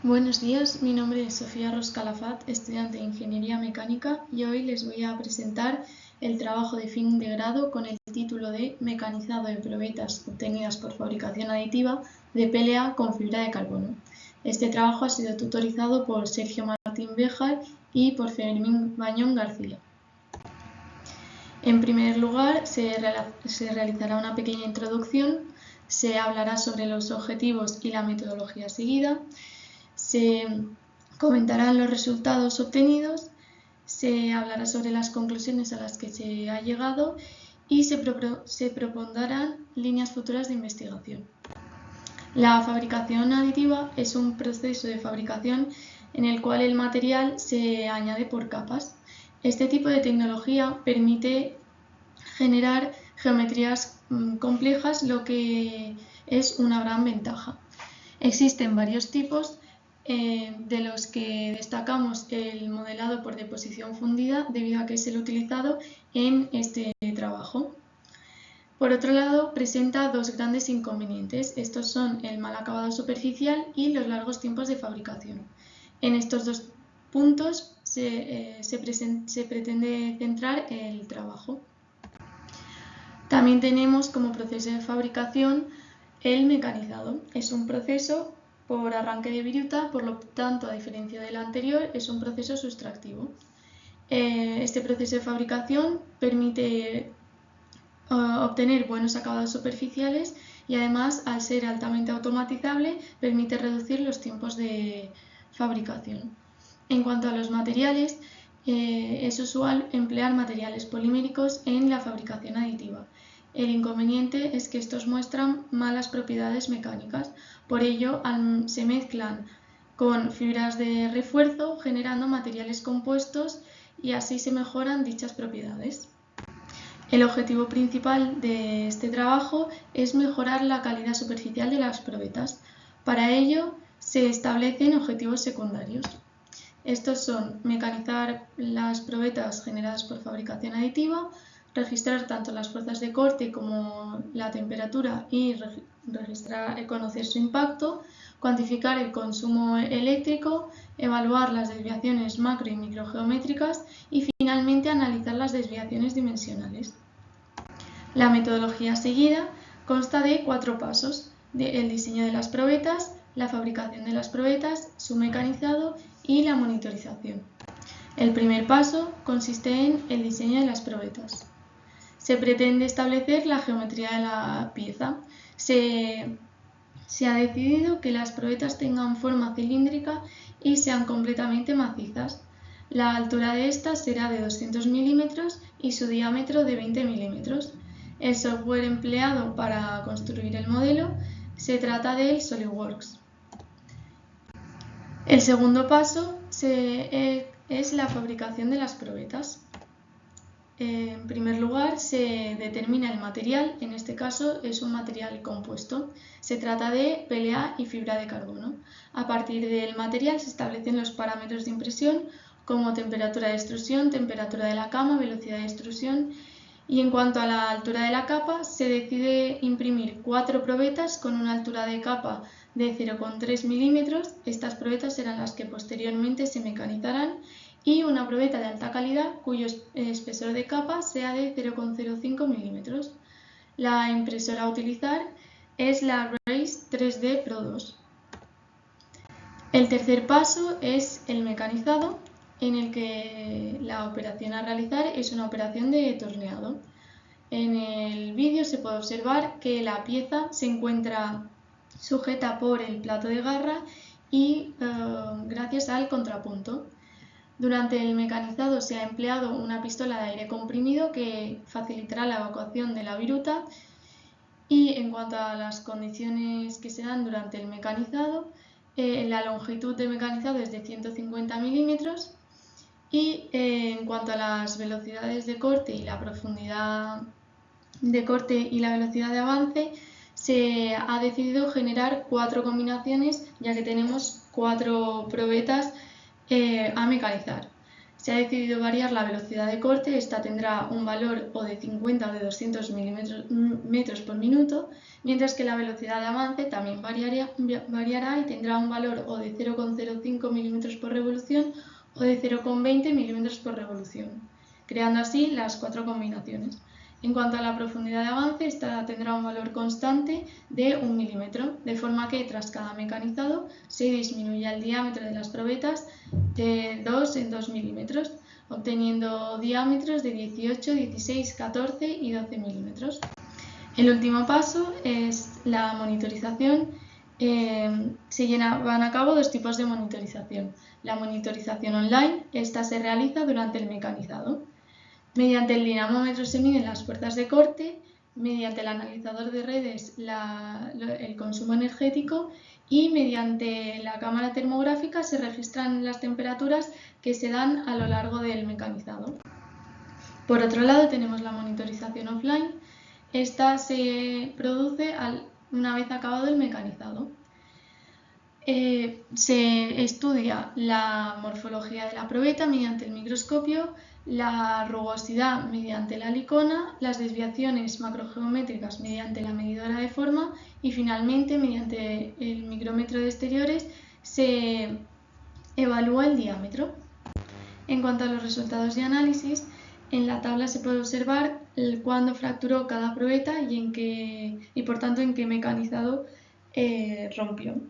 Buenos días, mi nombre es Sofía Ros Calafat, estudiante de Ingeniería Mecánica, y hoy les voy a presentar el trabajo de fin de grado con el título de Mecanizado de probetas obtenidas por fabricación aditiva de PLA con fibra de carbono. Este trabajo ha sido tutorizado por Sergio Martín Béjar y por Fermín Bañón García. En primer lugar, se realizará una pequeña introducción, se hablará sobre los objetivos y la metodología seguida, se comentarán los resultados obtenidos, se hablará sobre las conclusiones a las que se ha llegado y se propondrán líneas futuras de investigación. La fabricación aditiva es un proceso de fabricación en el cual el material se añade por capas. Este tipo de tecnología permite generar geometrías complejas, lo que es una gran ventaja. Existen varios tipos, de los que destacamos el modelado por deposición fundida, debido a que es el utilizado en este trabajo. Por otro lado, presenta dos grandes inconvenientes. Estos son el mal acabado superficial y los largos tiempos de fabricación. En estos dos puntos se pretende centrar el trabajo. También tenemos como proceso de fabricación el mecanizado. Es un proceso por arranque de viruta, por lo tanto, a diferencia del anterior, es un proceso sustractivo. Este proceso de fabricación permite obtener buenos acabados superficiales y además, al ser altamente automatizable, permite reducir los tiempos de fabricación. En cuanto a los materiales, es usual emplear materiales poliméricos en la fabricación aditiva. El inconveniente es que estos muestran malas propiedades mecánicas, por ello se mezclan con fibras de refuerzo, generando materiales compuestos, y así se mejoran dichas propiedades. El objetivo principal de este trabajo es mejorar la calidad superficial de las probetas. Para ello se establecen objetivos secundarios. Estos son mecanizar las probetas generadas por fabricación aditiva, registrar tanto las fuerzas de corte como la temperatura y conocer su impacto, cuantificar el consumo eléctrico, evaluar las desviaciones macro y microgeométricas y finalmente analizar las desviaciones dimensionales. La metodología seguida consta de 4 pasos: el diseño de las probetas, la fabricación de las probetas, su mecanizado y la monitorización. El primer paso consiste en el diseño de las probetas. Se pretende establecer la geometría de la pieza. Se ha decidido que las probetas tengan forma cilíndrica y sean completamente macizas. La altura de estas será de 200 milímetros y su diámetro de 20 milímetros. El software empleado para construir el modelo se trata del SolidWorks. El segundo paso es la fabricación de las probetas. En primer lugar, se determina el material. En este caso es un material compuesto. Se trata de PLA y fibra de carbono. A partir del material se establecen los parámetros de impresión, como temperatura de extrusión, temperatura de la cama, velocidad de extrusión. Y en cuanto a la altura de la capa, se decide imprimir 4 probetas con una altura de capa de 0,3 milímetros. Estas probetas serán las que posteriormente se mecanizarán, y una probeta de alta calidad cuyo espesor de capa sea de 0,05 milímetros. La impresora a utilizar es la Race 3D Pro 2. El tercer paso es el mecanizado, en el que la operación a realizar es una operación de torneado. En el vídeo se puede observar que la pieza se encuentra sujeta por el plato de garra y gracias al contrapunto. Durante el mecanizado se ha empleado una pistola de aire comprimido que facilitará la evacuación de la viruta. Y en cuanto a las condiciones que se dan durante el mecanizado, la longitud de mecanizado es de 150 milímetros, y en cuanto a las velocidades de corte y la profundidad de corte y la velocidad de avance, se ha decidido generar 4 combinaciones, ya que tenemos 4 probetas a mecanizar. Se ha decidido variar la velocidad de corte, esta tendrá un valor o de 50 o de 200 metros por minuto, mientras que la velocidad de avance también variará y tendrá un valor o de 0,05 milímetros por revolución o de 0,20 milímetros por revolución, creando así las cuatro combinaciones. En cuanto a la profundidad de avance, esta tendrá un valor constante de 1 milímetro, de forma que tras cada mecanizado se disminuye el diámetro de las probetas de 2 en 2 milímetros, obteniendo diámetros de 18, 16, 14 y 12 milímetros. El último paso es la monitorización. Se llevan a cabo dos tipos de monitorización. La monitorización online, esta se realiza durante el mecanizado. Mediante el dinamómetro se miden las fuerzas de corte, mediante el analizador de redes el consumo energético y mediante la cámara termográfica se registran las temperaturas que se dan a lo largo del mecanizado. Por otro lado tenemos la monitorización offline. Esta se produce una vez acabado el mecanizado. Se estudia la morfología de la probeta mediante el microscopio, la rugosidad mediante la licona, las desviaciones macrogeométricas mediante la medidora de forma y finalmente mediante el micrómetro de exteriores se evalúa el diámetro. En cuanto a los resultados de análisis, en la tabla se puede observar cuándo fracturó cada probeta y por tanto en qué mecanizado rompió.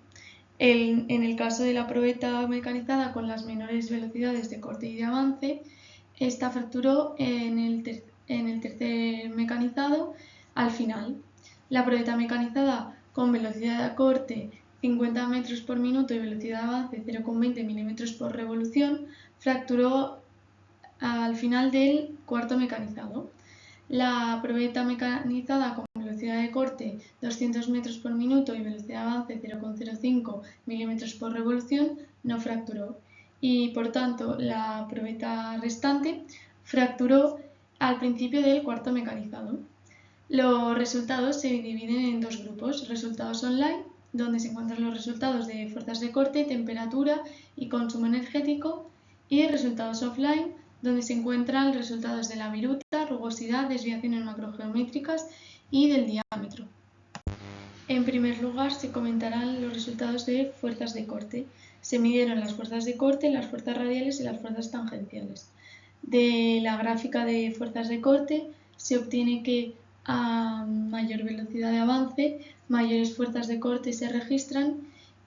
En el caso de la probeta mecanizada con las menores velocidades de corte y de avance, esta fracturó en el tercer mecanizado al final. La probeta mecanizada con velocidad de corte 50 metros por minuto y velocidad de avance 0,20 milímetros por revolución fracturó al final del cuarto mecanizado. La probeta mecanizada con velocidad de corte 200 metros por minuto y velocidad de avance 0,05 milímetros por revolución no fracturó y por tanto la probeta restante fracturó al principio del cuarto mecanizado. Los resultados se dividen en dos grupos: resultados online, donde se encuentran los resultados de fuerzas de corte, temperatura y consumo energético, y resultados offline, donde se encuentran resultados de la viruta, rugosidad, desviaciones macrogeométricas y del diámetro. En primer lugar, se comentarán los resultados de fuerzas de corte. Se midieron las fuerzas de corte, las fuerzas radiales y las fuerzas tangenciales. De la gráfica de fuerzas de corte se obtiene que a mayor velocidad de avance, mayores fuerzas de corte se registran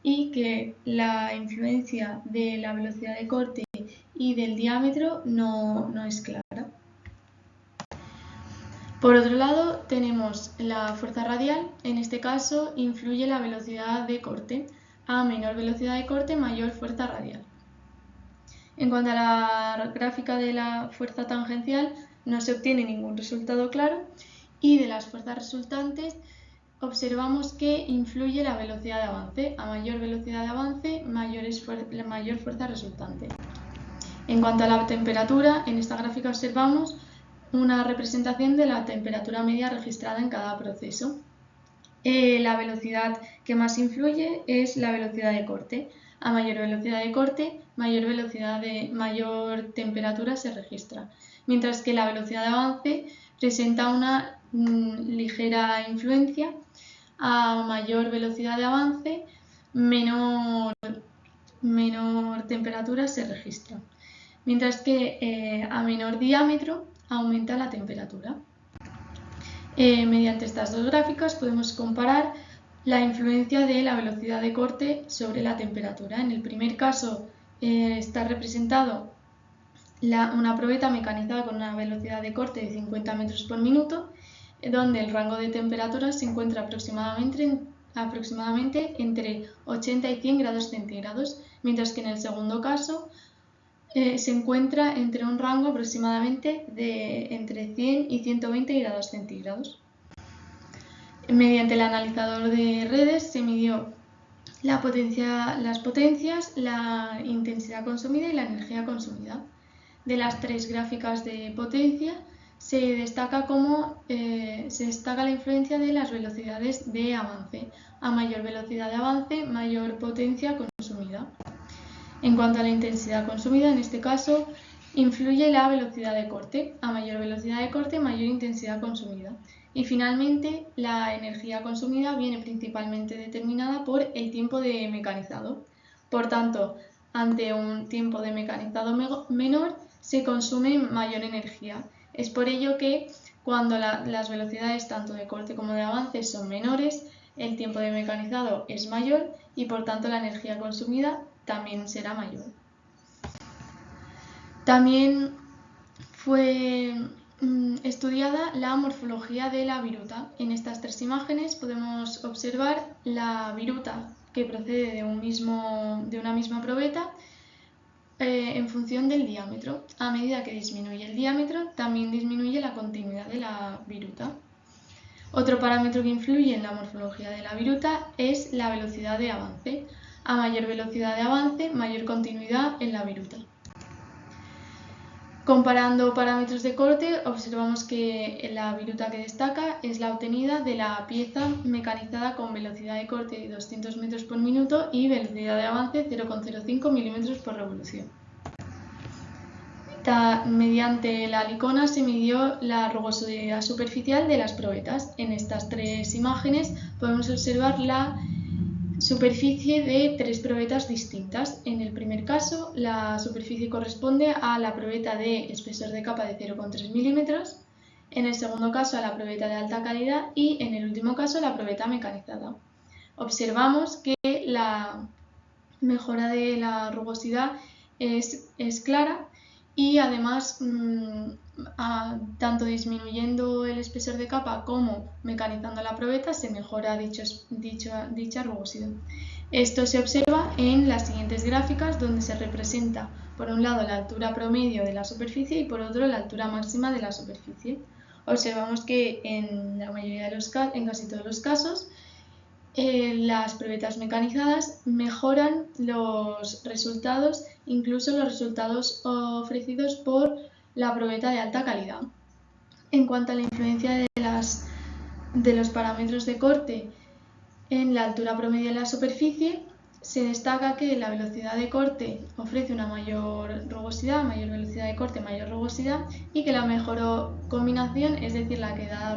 y que la influencia de la velocidad de corte y del diámetro no es clara. Por otro lado, tenemos la fuerza radial. En este caso, influye la velocidad de corte. A menor velocidad de corte, mayor fuerza radial. En cuanto a la gráfica de la fuerza tangencial, no se obtiene ningún resultado claro y de las fuerzas resultantes observamos que influye la velocidad de avance. A mayor velocidad de avance, mayor fuerza resultante. En cuanto a la temperatura, en esta gráfica observamos una representación de la temperatura media registrada en cada proceso. La velocidad que más influye es la velocidad de corte. A mayor velocidad de corte, mayor temperatura se registra, mientras que la velocidad de avance presenta una ligera influencia. A mayor velocidad de avance, menor temperatura se registra, mientras que a menor diámetro aumenta la temperatura. Mediante estas dos gráficas podemos comparar la influencia de la velocidad de corte sobre la temperatura. En el primer caso está representado una probeta mecanizada con una velocidad de corte de 50 metros por minuto, donde el rango de temperaturas se encuentra aproximadamente entre 80 y 100 grados centígrados, mientras que en el segundo caso se encuentra entre un rango aproximadamente de entre 100 y 120 grados centígrados. Mediante el analizador de redes se midió las potencias, la intensidad consumida y la energía consumida. De las tres gráficas de potencia se destaca la influencia de las velocidades de avance. A mayor velocidad de avance, mayor potencia consumida. En cuanto a la intensidad consumida, en este caso Influye la velocidad de corte. A mayor velocidad de corte, mayor intensidad consumida. Y finalmente, la energía consumida viene principalmente determinada por el tiempo de mecanizado. Por tanto, ante un tiempo de mecanizado menor, se consume mayor energía. Es por ello que cuando las velocidades tanto de corte como de avance son menores, el tiempo de mecanizado es mayor y por tanto la energía consumida también será mayor. También fue estudiada la morfología de la viruta. En estas tres imágenes podemos observar la viruta que procede de una misma probeta en función del diámetro. A medida que disminuye el diámetro, también disminuye la continuidad de la viruta. Otro parámetro que influye en la morfología de la viruta es la velocidad de avance. A mayor velocidad de avance, mayor continuidad en la viruta. Comparando parámetros de corte, observamos que la viruta que destaca es la obtenida de la pieza mecanizada con velocidad de corte de 200 metros por minuto y velocidad de avance 0,05 milímetros por revolución. Mediante la licona se midió la rugosidad superficial de las probetas. En estas tres imágenes podemos observar la superficie de tres probetas distintas. En el primer caso, la superficie corresponde a la probeta de espesor de capa de 0,3 milímetros, en el segundo caso a la probeta de alta calidad y en el último caso a la probeta mecanizada. Observamos que la mejora de la rugosidad es clara y además tanto disminuyendo el espesor de capa como mecanizando la probeta se mejora dicha rugosidad. Esto se observa en las siguientes gráficas donde se representa por un lado la altura promedio de la superficie y por otro la altura máxima de la superficie. Observamos que en la mayoría de en casi todos los casos las probetas mecanizadas mejoran los resultados, incluso los resultados ofrecidos por la probeta de alta calidad. En cuanto a la influencia de los parámetros de corte en la altura promedio de la superficie, se destaca que la velocidad de corte ofrece una mayor rugosidad, mayor velocidad de corte, mayor rugosidad, y que la mejor combinación, es decir, la que da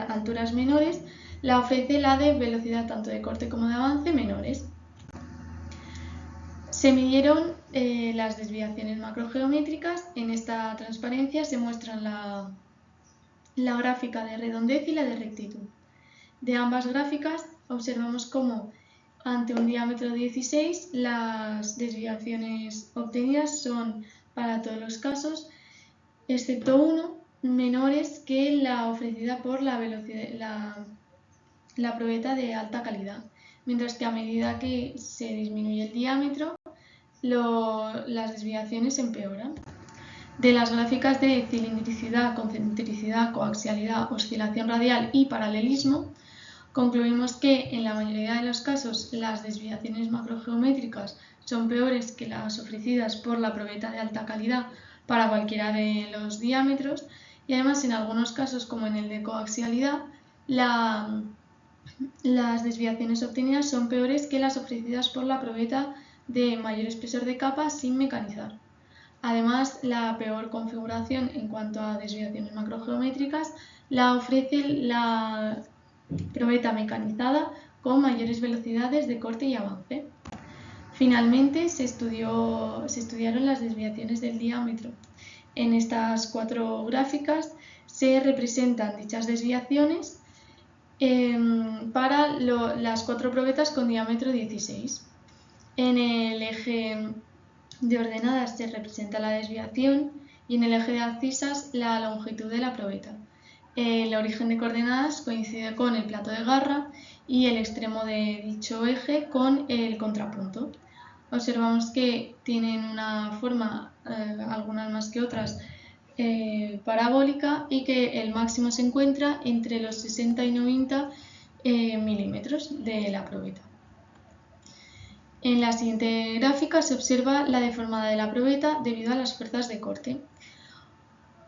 alturas menores, la ofrece la de velocidad tanto de corte como de avance menores. Se midieron las desviaciones macrogeométricas. En esta transparencia se muestran la gráfica de redondez y la de rectitud. De ambas gráficas observamos cómo ante un diámetro 16 las desviaciones obtenidas son para todos los casos, excepto uno, menores que la ofrecida por la probeta de alta calidad, mientras que a medida que se disminuye el diámetro, las desviaciones empeoran. De las gráficas de cilindricidad, concentricidad, coaxialidad, oscilación radial y paralelismo, concluimos que en la mayoría de los casos las desviaciones macrogeométricas son peores que las ofrecidas por la probeta de alta calidad para cualquiera de los diámetros y además en algunos casos, como en el de coaxialidad, las desviaciones obtenidas son peores que las ofrecidas por la probeta de mayor espesor de capa sin mecanizar. Además, la peor configuración en cuanto a desviaciones macrogeométricas la ofrece la probeta mecanizada con mayores velocidades de corte y avance. Finalmente, se estudiaron las desviaciones del diámetro. En estas cuatro gráficas se representan dichas desviaciones para las cuatro probetas con diámetro 16. En el eje de ordenadas se representa la desviación y en el eje de abscisas la longitud de la probeta. El origen de coordenadas coincide con el plato de garra y el extremo de dicho eje con el contrapunto. Observamos que tienen una forma, algunas más que otras, parabólica y que el máximo se encuentra entre los 60 y 90 milímetros de la probeta. En la siguiente gráfica se observa la deformada de la probeta debido a las fuerzas de corte.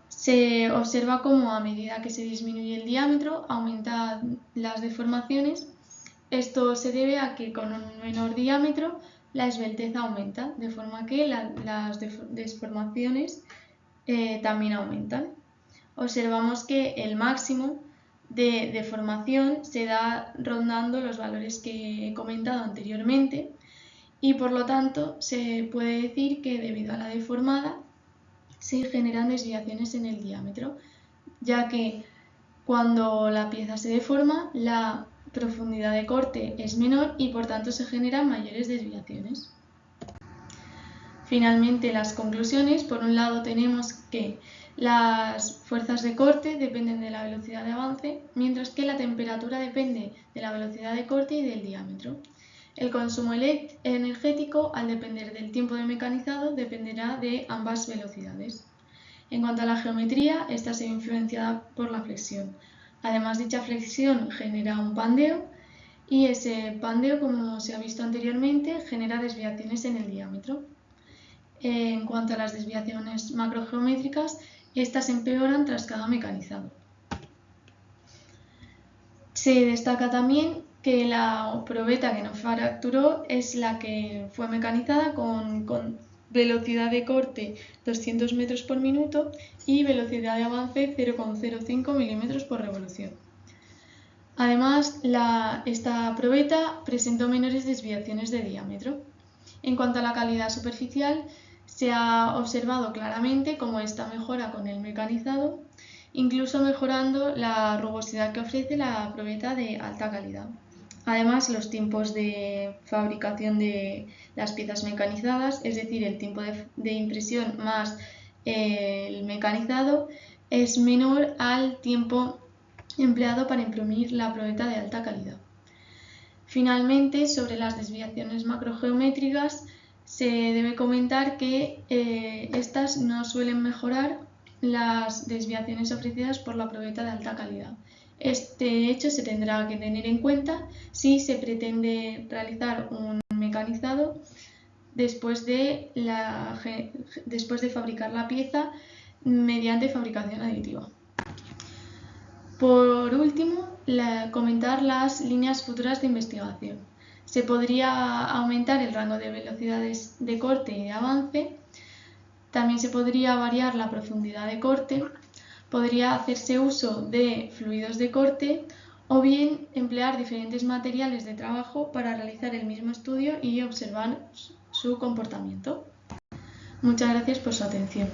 Se observa cómo a medida que se disminuye el diámetro aumentan las deformaciones. Esto se debe a que con un menor diámetro la esbeltez aumenta, de forma que las deformaciones también aumentan. Observamos que el máximo de deformación se da rondando los valores que he comentado anteriormente y por lo tanto se puede decir que debido a la deformada se generan desviaciones en el diámetro, ya que cuando la pieza se deforma la profundidad de corte es menor y por tanto se generan mayores desviaciones. Finalmente, las conclusiones. Por un lado tenemos que las fuerzas de corte dependen de la velocidad de avance, mientras que la temperatura depende de la velocidad de corte y del diámetro. El consumo energético, al depender del tiempo de mecanizado, dependerá de ambas velocidades. En cuanto a la geometría, esta se ve influenciada por la flexión. Además, dicha flexión genera un pandeo y ese pandeo, como se ha visto anteriormente, genera desviaciones en el diámetro. En cuanto a las desviaciones macrogeométricas, estas empeoran tras cada mecanizado. Se destaca también que la probeta que no fracturó es la que fue mecanizada con velocidad de corte 200 metros por minuto y velocidad de avance 0,05 milímetros por revolución. Además, esta probeta presentó menores desviaciones de diámetro. En cuanto a la calidad superficial, se ha observado claramente cómo esta mejora con el mecanizado, incluso mejorando la rugosidad que ofrece la probeta de alta calidad. Además, los tiempos de fabricación de las piezas mecanizadas, es decir, el tiempo de impresión más el mecanizado, es menor al tiempo empleado para imprimir la probeta de alta calidad. Finalmente, sobre las desviaciones macrogeométricas, se debe comentar que estas no suelen mejorar las desviaciones ofrecidas por la probeta de alta calidad. Este hecho se tendrá que tener en cuenta si se pretende realizar un mecanizado después de fabricar la pieza mediante fabricación aditiva. Por último, comentar las líneas futuras de investigación. Se podría aumentar el rango de velocidades de corte y de avance, también se podría variar la profundidad de corte, podría hacerse uso de fluidos de corte o bien emplear diferentes materiales de trabajo para realizar el mismo estudio y observar su comportamiento. Muchas gracias por su atención.